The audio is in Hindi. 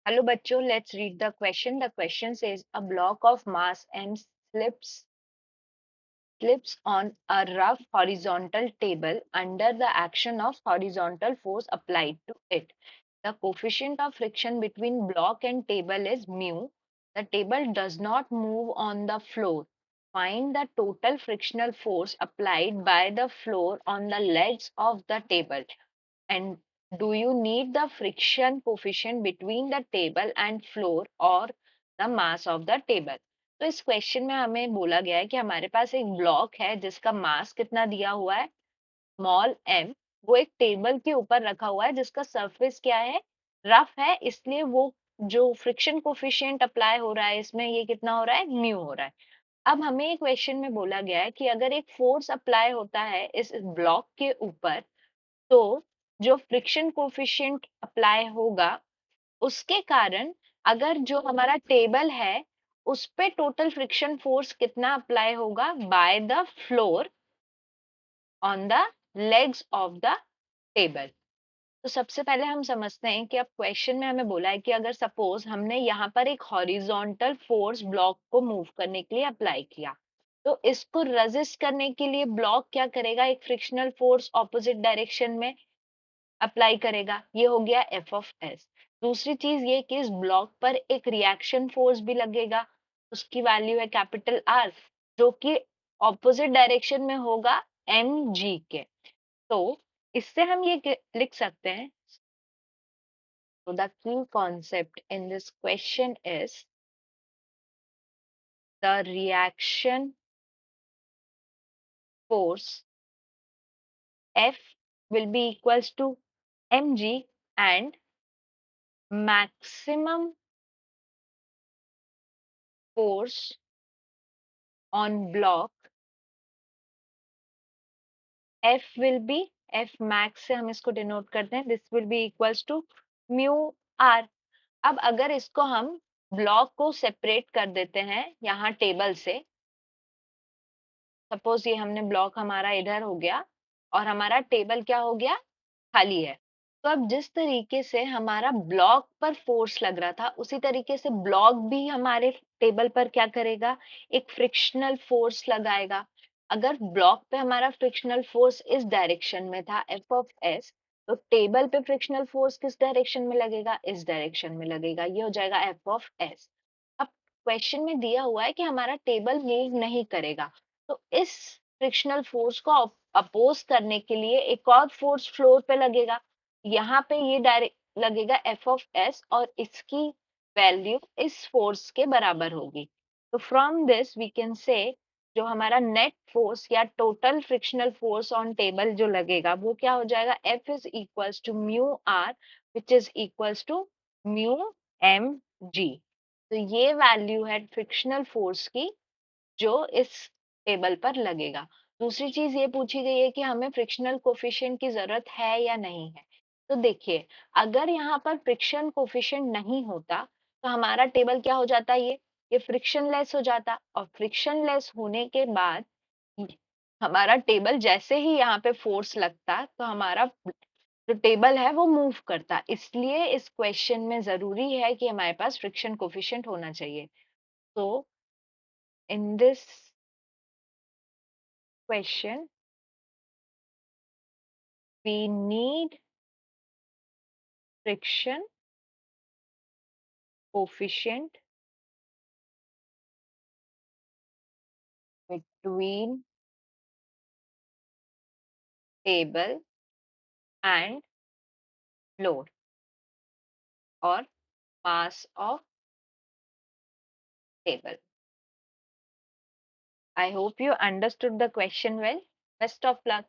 Hello बच्चों, let's read the question. The question says a block of mass m slips on a rough horizontal table under the action of horizontal force applied to it. The coefficient of friction between block and table is mu. The table does not move on the floor. Find the total frictional force applied by the floor on the legs of the table. And do you need the friction coefficient between the table and floor or the mass of the table? तो इस क्वेश्चन में हमें बोला गया है कि हमारे पास एक ब्लॉक है जिसका मास कितना दिया हुआ है, स्मॉल m। वो एक टेबल के ऊपर रखा हुआ है जिसका सरफेस क्या है, रफ है, इसलिए वो जो फ्रिक्शन कोफिशिएंट अप्लाई हो रहा है इसमें ये कितना हो रहा है, म्यू हो रहा है। अब हमें एक क्वेश्चन में बोला गया है कि अगर एक फोर्स अप्लाई होता है इस ब्लॉक के ऊपर, तो जो फ्रिक्शन कोफिशिएंट अप्लाई होगा उसके कारण अगर जो हमारा टेबल है उस पे टोटल फ्रिक्शन फोर्स कितना अप्लाई होगा by the floor on the legs of the table. तो सबसे पहले हम समझते हैं कि अब क्वेश्चन में हमें बोला है कि अगर सपोज हमने यहाँ पर एक हॉरिजॉन्टल फोर्स ब्लॉक को मूव करने के लिए अप्लाई किया, तो इसको रेजिस्ट करने के लिए ब्लॉक क्या करेगा, एक फ्रिक्शनल फोर्स ऑपोजिट डायरेक्शन में अप्लाई करेगा, ये हो गया एफ ऑफ एस। दूसरी चीज ये कि इस ब्लॉक पर एक रिएक्शन फोर्स भी लगेगा, उसकी वैल्यू है कैपिटल आर, जो कि ऑपोजिट डायरेक्शन में होगा एम जी के। तो इससे हम ये लिख सकते हैं, so the key concept in this question is the reaction force F will be equals to mg and maximum force on block F will be, F max से हम इसको डिनोट करते हैं, this will be equals to mu r। अब अगर इसको हम ब्लॉक को सेपरेट कर देते हैं यहाँ टेबल से, सपोज ये हमने ब्लॉक हमारा इधर हो गया और हमारा टेबल क्या हो गया, खाली है। तो अब जिस तरीके से हमारा ब्लॉक पर फोर्स लग रहा था उसी तरीके से ब्लॉक भी हमारे टेबल पर क्या करेगा, एक फ्रिक्शनल फोर्स लगाएगा। अगर ब्लॉक पे हमारा फ्रिक्शनल फोर्स इस डायरेक्शन में था एफ ऑफ एस, तो टेबल पे फ्रिक्शनल फोर्स किस डायरेक्शन में लगेगा, इस डायरेक्शन में लगेगा, ये हो जाएगा एफ ऑफ एस। अब क्वेश्चन में दिया हुआ है कि हमारा टेबल मूव नहीं करेगा, तो इस फ्रिक्शनल फोर्स को अपोज करने के लिए एक और फोर्स फ्लोर पे लगेगा, यहाँ पे ये डायरेक्ट लगेगा एफ ऑफ एस और इसकी वैल्यू इस फोर्स के बराबर होगी। तो फ्रॉम दिस वी कैन से जो हमारा नेट फोर्स या total frictional force on table जो लगेगा वो क्या हो जाएगा, F is equals to mu R which is equals to mu M G. तो ये वैल्यू है फ्रिक्शनल फोर्स की जो इस टेबल पर लगेगा। दूसरी चीज ये पूछी गई है कि हमें फ्रिक्शनल कोफिशिएंट की जरूरत है या नहीं है। तो देखिए, अगर यहाँ पर फ्रिक्शन कोफिशिएंट नहीं होता तो हमारा टेबल क्या हो जाता, ये फ्रिक्शन लेस हो जाता, और फ्रिक्शन लेस होने के बाद हमारा टेबल जैसे ही यहाँ पे फोर्स लगता तो हमारा जो टेबल है वो मूव करता। इसलिए इस क्वेश्चन में जरूरी है कि हमारे पास फ्रिक्शन कोफिशिएंट होना चाहिए। तो in this question we need friction coefficient between table and floor or mass of table. I hope you understood the question well. Best of luck.